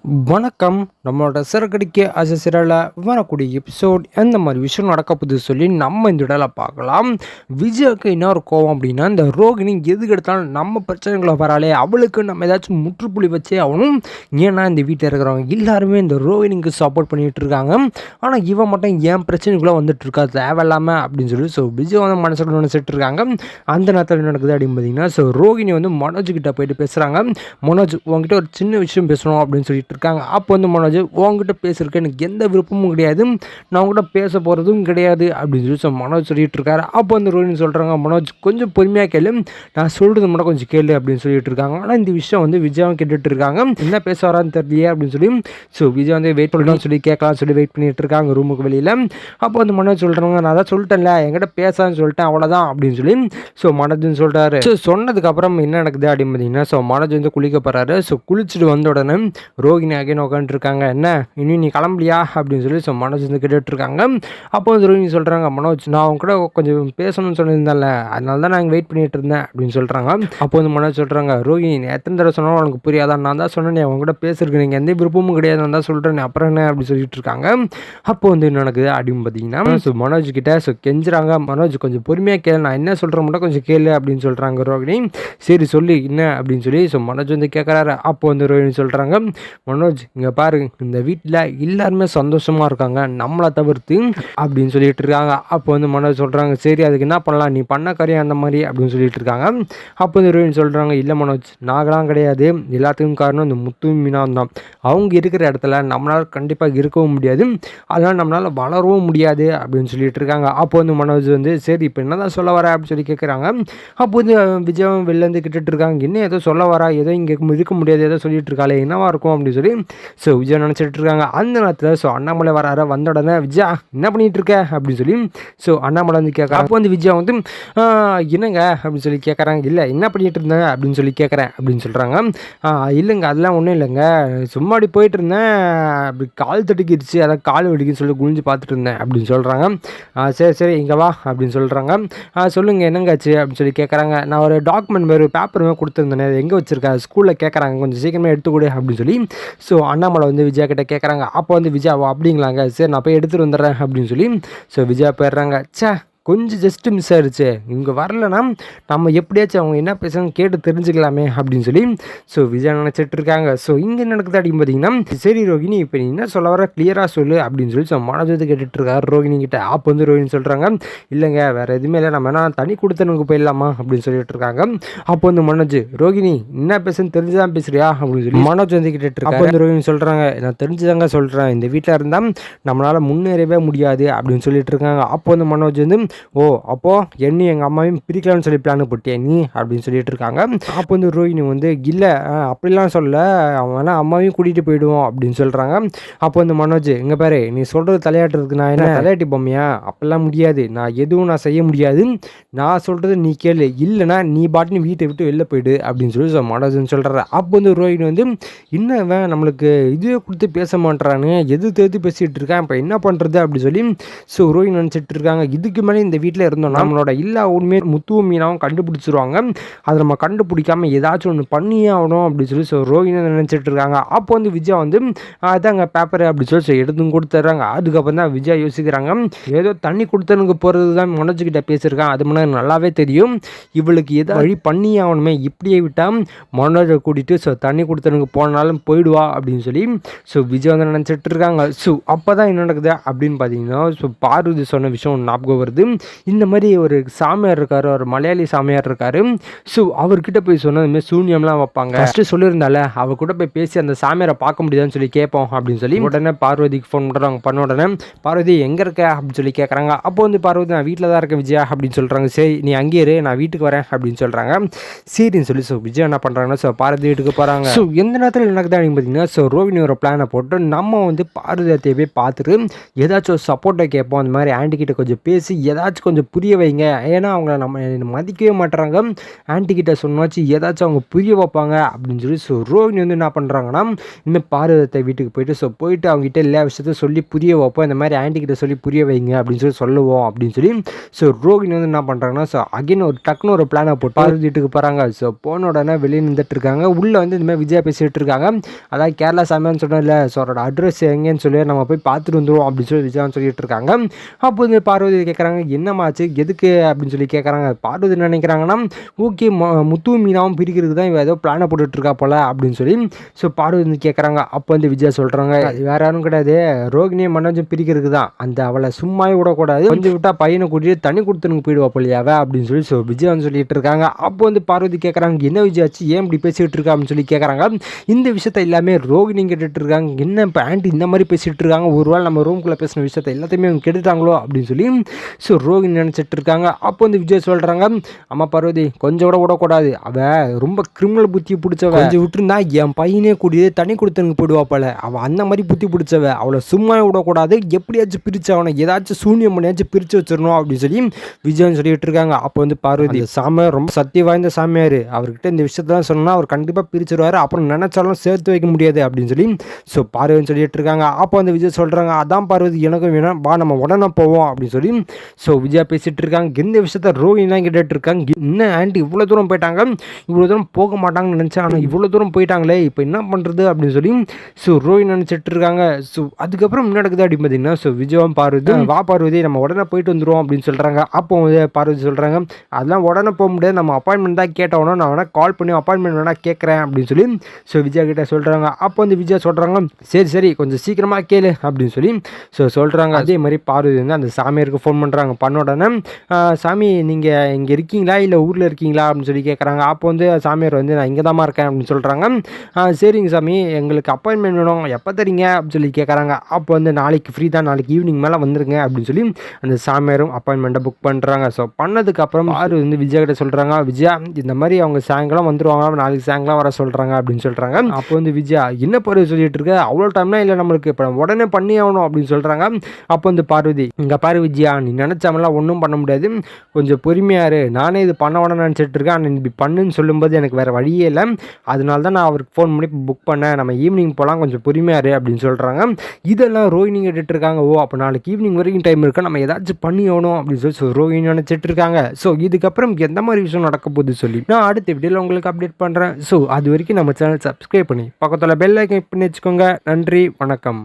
வணக்கம். நம்மளோட சிறகடிக்க அசசிரல வரக்கூடிய எபிசோட் எந்த மாதிரி விஷயம் நடக்க போகுது சொல்லி நம்ம இந்த இடத்துல பார்க்கலாம். விஜய்க்கு என்ன ஒரு கோவம் அப்படின்னா, இந்த ரோகிணி எதுக்கு எடுத்தாலும் நம்ம பிரச்சனைகளை வராலே அவளுக்கு நம்ம ஏதாச்சும் முற்றுப்புள்ளி வச்சே ஆகணும். ஏன்னா இந்த வீட்டில் இருக்கிறவங்க எல்லாருமே இந்த ரோகிணிக்கு சப்போர்ட் பண்ணிகிட்டு இருக்காங்க. ஆனால் இவன் மட்டும் ஏன் பிரச்சனைக்குள்ளே வந்துட்டு இருக்கா தேவையில்லாமல் அப்படின்னு சொல்லி விஜய் வந்து மனசுக்குள்ள நினச்சிட்டு இருக்காங்க. அந்த நேரத்தில் என்ன நடக்குது அப்படின்னு பார்த்தீங்கன்னா, ரோகிணி வந்து மனோஜ்கிட்ட போயிட்டு பேசுகிறாங்க. மனோஜ் உங்ககிட்ட ஒரு சின்ன விஷயம் பேசணும் அப்படின்னு சொல்லிட்டு இருக்காங்க. அப்போ வந்து மனோஜ் உங்ககிட்ட பேசுறதுக்கு எனக்கு எந்த விருப்பமும் கிடையாது, நான் உங்ககிட்ட பேச போகிறதும் கிடையாது அப்படின்னு சொல்லி மனோஜ் சொல்லிட்டு இருக்காரு. அப்போ வந்து ரோஹினி சொல்கிறாங்க, மனோஜ் கொஞ்சம் பொறுமையாக கேளு, நான் சொல்கிறது மட்டும் கொஞ்சம் கேளு அப்படின்னு சொல்லிட்டு இருக்காங்க. ஆனால் இந்த விஷயம் வந்து விஜயாவும் கேட்டுட்டு இருக்காங்க. என்ன பேச வரான்னு தெரியலையே அப்படின்னு சொல்லி விஜய் வந்து வெயிட் பண்ணலாம் சொல்லி கேட்கலாம் சொல்லி வெயிட் பண்ணிட்டு இருக்காங்க ரூமுக்கு வெளியில். அப்போ வந்து மனோஜ் சொல்கிறாங்க, நான் தான் சொல்லிட்டேன்ல என்கிட்ட பேசான்னு சொல்லிட்டேன் அவ்வளோதான் அப்படின்னு சொல்லி மனோஜ்னு சொல்கிறாரு. சொன்னதுக்கப்புறம் என்ன நடக்குது அப்படின்னு பார்த்தீங்கன்னா, மனோஜ் வந்து குளிக்க போகிறாரு. குளிச்சுட்டு வந்த உடனே ரோகிணி அகைன் உட்காந்துருக்காங்க. என்ன இன்னும் நீ கிளம்பலையா அப்படின்னு சொல்லி மனோஜ் வந்து கேட்டுட்ருக்காங்க. அப்போ வந்து ரோஹினி சொல்கிறாங்க, மனோஜ் நான் அவங்க கூட கொஞ்சம் பேசணும்னு சொல்லியிருந்தேன்ல, அதனால தான் நான் வெயிட் பண்ணிட்டு இருந்தேன் அப்படின்னு சொல்கிறாங்க. அப்போ வந்து மனோஜ் சொல்கிறாங்க, ரோஹினி எத்தனை தடவை சொன்னாலும் உனக்கு புரியாதான், நான் தான் சொன்னேன் அவங்க கூட பேசுறதுக்கு நீங்கள் எந்த விருப்பமும் கிடையாது, நான் தான் சொல்கிறேன் அப்புறம் என்ன அப்படின்னு சொல்லிட்டு இருக்காங்க. அப்போ வந்து என்ன நடக்குது அப்படின்னு பார்த்தீங்கன்னா, மனோஜ் கிட்ட கெஞ்சுறாங்க, மனோஜ் கொஞ்சம் பொறுமையாக கேளு, நான் என்ன சொல்கிறேன் மட்டும் கொஞ்சம் கேளு அப்படின்னு சொல்கிறாங்க ரோஹினி. சரி சொல்லி என்ன அப்படின்னு சொல்லி மனோஜ் வந்து கேட்குறாரு. அப்போ வந்து ரோஹினி சொல்கிறாங்க, மனோஜ் இங்கே பாரு, இந்த வீட்டில் எல்லாருமே சந்தோஷமாக இருக்காங்க நம்மளை தவிர்த்து அப்படின்னு சொல்லிட்டு இருக்காங்க. அப்போ வந்து மனோஜ் சொல்கிறாங்க, சரி அதுக்கு என்ன பண்ணலாம், நீ பண்ண காரியம் அந்த மாதிரி அப்படின்னு சொல்லிட்டு இருக்காங்க. அப்போ வந்து ரோஹினி சொல்கிறாங்க, இல்லை மனோஜ் நாங்களாம் கிடையாது, எல்லாத்துக்கும் காரணம் இந்த முத்து மீனாவும் தான். அவங்க இருக்கிற இடத்துல நம்மளால் கண்டிப்பாக இருக்கவும் முடியாது, அதனால் நம்மளால் வளரவும் முடியாது அப்படின்னு சொல்லிட்டு இருக்காங்க. அப்போ வந்து மனோஜ் வந்து சரி இப்போ என்ன தான் சொல்ல வர அப்படின்னு சொல்லி கேட்குறாங்க. அப்போ வந்து விஜயம் வெளிலேருந்து கிட்டுட்டு இருக்காங்க, என்ன ஏதோ சொல்ல வரா, ஏதோ இங்கே இருக்க முடியாது ஏதோ சொல்லிட்டு இருக்காளே என்னவா இருக்கும் அப்படின்னு சொல்லி விஜய் நினச்சிட்டு இருக்காங்க. அந்த நேரத்தில் அண்ணாமலை வராரு. வந்த உடனே விஜயா என்ன பண்ணிட்டு இருக்க அப்படின்னு சொல்லி அண்ணாமலை வந்து கேட்குறாங்க. அப்போ வந்து விஜயா வந்து என்னங்க அப்படின்னு சொல்லி கேட்குறாங்க. இல்லை என்ன பண்ணிட்டு இருந்தாங்க அப்படின்னு சொல்லி கேட்குறேன் அப்படின்னு சொல்கிறாங்க. இல்லைங்க அதெல்லாம் ஒன்றும் இல்லைங்க, சும்மா அப்படி போயிட்டு இருந்தேன், அப்படி கால் தட்டுக்கிடுச்சு, அதான் கால் வலிக்குன்னு சொல்லி குனிஞ்சு பார்த்துட்டு இருந்தேன் அப்படின்னு சொல்கிறாங்க. சரி சரி இங்கே வா அப்படின்னு சொல்கிறாங்க. சொல்லுங்கள் என்னங்காச்சு அப்படின்னு சொல்லி கேட்குறாங்க. நான் ஒரு டாக்குமெண்ட் மாதிரி பேப்பர் கொடுத்துருந்தேன், அது எங்கே வச்சுருக்கேன் ஸ்கூலில் கேட்குறாங்க, கொஞ்சம் சீக்கிரமாக எடுத்துக்கூட அப்படின்னு சொல்லி அண்ணாமலை வந்து விஜயா கிட்ட கேட்குறாங்க. அப்போ வந்து விஜயா அப்படிங்களாங்க, சரி நான் போய் எடுத்துகிட்டு வந்துடுறேன் அப்படின்னு சொல்லி விஜயா போயிடுறாங்க. கொஞ்சம் ஜஸ்ட்டு மிஸ் ஆயிடுச்சு, இங்கே வரலன்னா நம்ம எப்படியாச்சும் அவங்க என்ன பேசுகிறாங்க கேட்டு தெரிஞ்சுக்கலாமே அப்படின்னு சொல்லி விஜயா நினச்சிட்டு இருக்காங்க. இங்கே நடக்குது அப்படின்னு பார்த்தீங்கன்னா, சரி ரோகிணி இப்போ நீ என்ன சொல்ல வர கிளியராக சொல்லு அப்படின்னு சொல்லி மனோஜத்தை கேட்டுட்டு இருக்காரு ரோகிணி கிட்ட. அப்போ வந்து ரோகிணி சொல்கிறாங்க, இல்லைங்க வேறு எதுவுமே இல்லை, நம்ம என்ன தனி கொடுத்தனுக்கு போயிடலாமா அப்படின்னு சொல்லிட்டு இருக்காங்க. அப்போ வந்து மனோஜ், ரோகிணி என்ன பேசுன்னு தெரிஞ்சுதான் பேசுறியா அப்படின்னு சொல்லி மனோஜ் வந்து கேட்டுட்டு இருக்காங்க. அப்போ வந்து ரோகிணி சொல்கிறாங்க, நான் தெரிஞ்சுதாங்க சொல்கிறேன், இந்த வீட்டில் இருந்தால் நம்மளால் முன்னேறவே முடியாது அப்படின்னு சொல்லிட்டு இருக்காங்க. அப்போ வந்து மனோஜ் வந்து, ஓ அப்போது என்னையும் எங்கள் அம்மாவையும் பிரிக்கலாம்னு சொல்லி பிளான் போட்டியா நீ அப்படின்னு சொல்லிட்டு இருக்காங்க. அப்போ வந்து ரோஹினி வந்து இல்லை அப்படிலாம் சொல்ல, அவன் வேணா அம்மாவையும் கூட்டிகிட்டு போயிடுவோம் அப்படின்னு சொல்கிறாங்க. அப்போ வந்து மனோஜ், இங்கே பாரு நீ சொல்கிறது தலையாட்டுறதுக்கு நான் என்ன தலையாட்டி பொம்மையா, அப்போல்லாம் முடியாது, நான் எதுவும் நான் செய்ய முடியாது, நான் சொல்கிறது நீ கேளு, இல்லைனா நீ பாட்டுன்னு வீட்டை விட்டு வெளில போயிடு அப்படின்னு சொல்லி மனோஜ்னு சொல்கிறாரு. அப்போ வந்து ரோஹினி வந்து இன்னும் நம்மளுக்கு இதுவே கொடுத்து பேச மாட்டேறானு, எது தேர்த்து பேசிகிட்டு இருக்கான், இப்போ என்ன பண்ணுறது அப்படின்னு சொல்லி ரோஹினி நினச்சிட்டு இருக்காங்க. இதுக்கு மேலே இந்த வீட்டில் இருந்தோம்னா நம்மளோட எல்லா உண்மையை முத்துவும் மீனாவும் கண்டுபிடிச்சிருவாங்க, அதை நம்ம கண்டுபிடிக்காம ஏதாச்சும் ஒன்று பண்ணியே ஆகணும் அப்படின்னு சொல்லி ரோஹினி நினச்சிட்டு இருக்காங்க. அப்போ வந்து விஜயா வந்து அதாங்க பேப்பர் அப்படி சொல்லி எடுத்து கொடுத்துட்றாங்க. அதுக்கப்புறம் தான் விஜயா யோசிக்கிறாங்க, ஏதோ தண்ணி கொடுத்தனுக்கு போகிறது தான் மனோஜ்கிட்ட பேசியிருக்கான், அது முன்னாடி நல்லாவே தெரியும், இவளுக்கு ஏதோ வழி பண்ணி ஆகணுமே, இப்படியே விட்டால் மனோஜை கூட்டிகிட்டு தண்ணி கொடுத்தனுக்கு போனாலும் போயிடுவா அப்படின்னு சொல்லி விஜயா வந்து நினச்சிட்டு இருக்காங்க. அப்போ தான் என்ன நடக்குது அப்படின்னு பார்த்தீங்கன்னா, பார்வதி சொன்ன விஷயம் ஞாபகம் வருது. இந்த மாதிரி ஒரு சாமியார் இருக்கார், ஒரு மலையாளி சாமியார் இருக்கார். அவர்கிட்ட போய் சொன்னதுமாதிரி சூன்யம்லாம் வைப்பாங்க, ஃபஸ்ட்டு சொல்லியிருந்தால அவர் கூட போய் பேசி அந்த சாமியாரை பார்க்க முடியாதுன்னு சொல்லி கேட்போம் அப்படின்னு சொல்லி உடனே பார்வதிக்கு ஃபோன் பண்ணுறாங்க. பண்ண உடனே பார்வதி எங்கே இருக்க அப்படின்னு சொல்லி கேட்குறாங்க. அப்போ வந்து பார்வதி நான் வீட்டில் தான் இருக்கேன் விஜயா அப்படின்னு சொல்கிறாங்க. சரி நீ அங்கேயே இரு, நான் வீட்டுக்கு வரேன் அப்படின்னு சொல்கிறாங்க. சரின்னு சொல்லி விஜயா என்ன பண்ணுறாங்கன்னா பார்வதி வீட்டுக்கு போகிறாங்க. எந்த நேரத்தில் நடக்குது அப்படின்னு பார்த்தீங்கன்னா, ரோஹினி ஒரு பிளானை போட்டு நம்ம வந்து பார்வதியை போய் பார்த்துட்டு ஏதாச்சும் ஒரு சப்போர்ட்டை கேட்போம், அந்த மாதிரி ஆண்டி கிட்ட கொஞ்சம் பேசி ஏதாச்சும் ஏதாச்சும் கொஞ்சம் புரிய வைங்க. ஏன்னா அவங்கள நம்ம மதிக்கவே மாட்றாங்க. ஆன்ட்டி கிட்ட சொன்னாச்சும் ஏதாச்சும் அவங்க புரிய வைப்பாங்க அப்படின்னு சொல்லி ரோகிணி வந்து என்ன பண்ணுறாங்கன்னா, இனிமேல் பார்வதி வீட்டுக்கு போயிட்டு அவங்ககிட்ட எல்லா விஷயத்தையும் சொல்லி புரிய வைப்போம். இந்த மாதிரி ஆன்ட்டி கிட்ட சொல்லி புரிய வைங்க அப்படின்னு சொல்லி சொல்லுவோம் அப்படின்னு சொல்லி ரோகிணி வந்து என்ன பண்ணுறாங்கன்னா, அகைன் டக்குன்னு ஒரு பிளானை போட்டு பார்வதி வீட்டுக்கு போகிறாங்க. போன உடனே வெளியே நின்றுட்டு இருக்காங்க. உள்ளே வந்து இந்த மாதிரி விஜயா பேசிகிட்டு இருக்காங்க. அதாவது கேரளா சாமியான்னு சொன்னதில்ல, அவரோட அட்ரஸ் எங்கேன்னு சொல்லி நம்ம போய் பார்த்துட்டு வந்துடுவோம் அப்படின்னு சொல்லி விஜயான்னு சொல்லிட்டு இருக்காங்க. அப்போ வந்து பார்வதி கேட்குறாங்க, என்னமாச்சு எதுக்கு அப்படின்னு சொல்லி கேட்குறாங்க. பார்வதி நினைக்கிறாங்கன்னா, ஓகே முத்து மீனாவும் பிரிக்கிறதுக்கு தான் இவ ஏதோ பிளானை போட்டுட்ருக்கா போல அப்படின்னு சொல்லி பார்வதி வந்து கேட்குறாங்க. அப்போ வந்து விஜயா சொல்கிறாங்க, அது வேற யாரும் கிடையாது, ரோகிணியை மனோஜும் பிரிக்கிறதுக்கு தான். அந்த அவளை சும்மாவே விடக்கூடாது, கொஞ்சம் விட்டா பையனை கூட்டிட்டு தனி கொடுத்துனுக்கு போயிடுவா போலியாவ அப்படின்னு சொல்லி விஜயா வந்து சொல்லிட்டு இருக்காங்க. அப்போ வந்து பார்வதி கேட்குறாங்க, என்ன விஜயாச்சு ஏன் இப்படி பேசிகிட்டு இருக்கா அப்படின்னு சொல்லி கேட்குறாங்க. இந்த விஷயத்த எல்லாமே ரோகிணி கேட்டுட்டு இருக்காங்க. என்ன இப்போ ஆண்டி இந்த மாதிரி பேசிகிட்டு இருக்காங்க, ஒருவேளை நம்ம ரூம்குள்ளே பேசின விஷயத்த எல்லாத்தையுமே அவங்க கேட்டுட்டாங்களோ அப்படின்னு சொல்லி ரோகிணி நினச்சிட்டு இருக்காங்க. அப்போ வந்து விஜய் சொல்கிறாங்க, அம்மா பார்வதி கொஞ்சம் கூட விடக்கூடாது, அவள் ரொம்ப கிரிமினல் புத்தி பிடிச்சவ, கொஞ்சம் விட்டுருந்தா என் பையனே கூடிய தனி கொடுத்தனுக்கு போயிடுவா போல, அவள் அந்த மாதிரி புத்தி பிடிச்சவ, அவளை சும்மா விடக்கூடாது, எப்படியாச்சும் பிரித்து அவனை ஏதாச்சும் சூன்யம் பண்ணியாச்சும் பிரித்து வச்சிடணும் அப்படின்னு சொல்லி விஜயன் சொல்லிட்டு இருக்காங்க. அப்போ வந்து பார்வதி, சாமியார் ரொம்ப சக்தி வாய்ந்த சாமியார், அவர்கிட்ட இந்த விஷயத்தான் சொன்னால் அவர் கண்டிப்பாக பிரிச்சிருவார், அப்புறம் நினைச்சாலும் சேர்த்து வைக்க முடியாது அப்படின்னு சொல்லி பார்வதின்னு சொல்லிட்டு இருக்காங்க. அப்போ வந்து விஜய் சொல்கிறாங்க, அதான் பார்வதி எனக்கும் வேணும், வா நம்ம உடனே போவோம் அப்படின்னு சொல்லி விஜயா பேசிட்டு இருக்காங்க. இந்த விஷயத்த ரோஹிணிலாம் கேட்டுட்டு இருக்காங்க. என்ன ஆண்டி இவ்வளோ தூரம் போயிட்டாங்க, இவ்வளோ தூரம் போக மாட்டாங்கன்னு நினச்சேன், ஆனால் இவ்வளோ தூரம் போயிட்டாங்களே, இப்போ என்ன பண்ணுறது அப்படின்னு சொல்லி ரோஹிணி நினச்சிட்டு இருக்காங்க. அதுக்கப்புறம் என்ன நடக்குது அப்படின்னு பார்த்தீங்கன்னா, விஜயம் பார்வதி, வா பார்வதி நம்ம உடனே போயிட்டு வந்துடுவோம் அப்படின்னு சொல்கிறாங்க. அப்போ வந்து பார்வதி சொல்கிறாங்க, அதெல்லாம் உடனே போக முடியாது, நம்ம அப்பாயின்மெண்ட் தான் கேட்டோன்னா நான் வேணால் கால் பண்ணி அப்பாயின்மெண்ட் வேணால் கேட்குறேன் அப்படின்னு சொல்லி விஜயா கிட்ட சொல்கிறாங்க. அப்போ வந்து விஜயா சொல்கிறாங்க, சரி கொஞ்சம் சீக்கிரமாக கேளு அப்படின்னு சொல்லி சொல்கிறாங்க. அதே மாதிரி பார்வதி வந்து அந்த சாமியாருக்கு ஃபோன் பண்ணுறாங்க. பண்ண உடனே சாமி நீங்கள் இங்கே இருக்கீங்களா இல்லை ஊரில் இருக்கீங்களா அப்படின்னு சொல்லி கேட்குறாங்க. அப்போ வந்து சாமியார் வந்து நான் இங்கே தான் இருக்கேன் அப்படின்னு சொல்கிறாங்க. சரிங்க சாமி எங்களுக்கு அப்பாயின்மெண்ட் வேணும், எப்போ தரீங்க அப்படின்னு சொல்லி கேட்குறாங்க. அப்போ வந்து நாளைக்கு ஃப்ரீ தான், நாளைக்கு ஈவினிங் மேலே வந்துருங்க அப்படின்னு சொல்லி அந்த சாமியாரும் அப்பாயின்மெண்ட்டை புக் பண்ணுறாங்க. பண்ணதுக்கப்புறம் ஆறு வந்து விஜயா கிட்ட சொல்கிறாங்க, விஜயா இந்த மாதிரி அவங்க சாயங்காலம் வந்துடுவாங்க, நாளைக்கு சாயங்காலம் வர சொல்கிறாங்க அப்படின்னு சொல்கிறாங்க. அப்போ வந்து விஜயா என்ன பார்வதி சொல்லிட்டு இருக்க, அவ்வளோ டைம்லாம் இல்லை நம்மளுக்கு, இப்போ உடனே பண்ணி ஆகணும் அப்படின்னு சொல்கிறாங்க. அப்போ வந்து பார்வதி, இங்கே பாரு விஜயா, நீ நினச்சாமலாம் ஒன்றும் பண்ண முடியாது, கொஞ்சம் பொறுமையாரு, நானே இது பண்ண உடனே நினச்சிட்டு இருக்கேன், ஆனால் இப்படி பண்ணுன்னு சொல்லும்போது எனக்கு வேறு வழியே இல்லை, அதனால தான் நான் அவருக்கு ஃபோன் பண்ணி புக் பண்ணேன், நம்ம ஈவினிங் போகலாம், கொஞ்சம் பொறுமையாரு அப்படின்னு சொல்கிறாங்க. இதெல்லாம் ரோஹிணி கேட்டுட்டு இருக்காங்க. ஓ அப்போ நாளைக்கு ஈவினிங் வரைக்கும் டைம் இருக்கா, நம்ம ஏதாச்சும் பண்ணி ஆகணும் அப்படின்னு சொல்லி ரோஹிணி நினச்சிட்டு இருக்காங்க. இதுக்கப்புறம் எந்த மாதிரி விஷயம் நடக்க போகுது சொல்லி நான் அடுத்த வீடியோவில் உங்களுக்கு அப்டேட் பண்ணுறேன். அது வரைக்கும் நம்ம சேனல் சப்ஸ்கிரைப் பண்ணி பக்கத்தில் பெல் ஐக்கன் பண்ணி வச்சுக்கோங்க. நன்றி, வணக்கம்.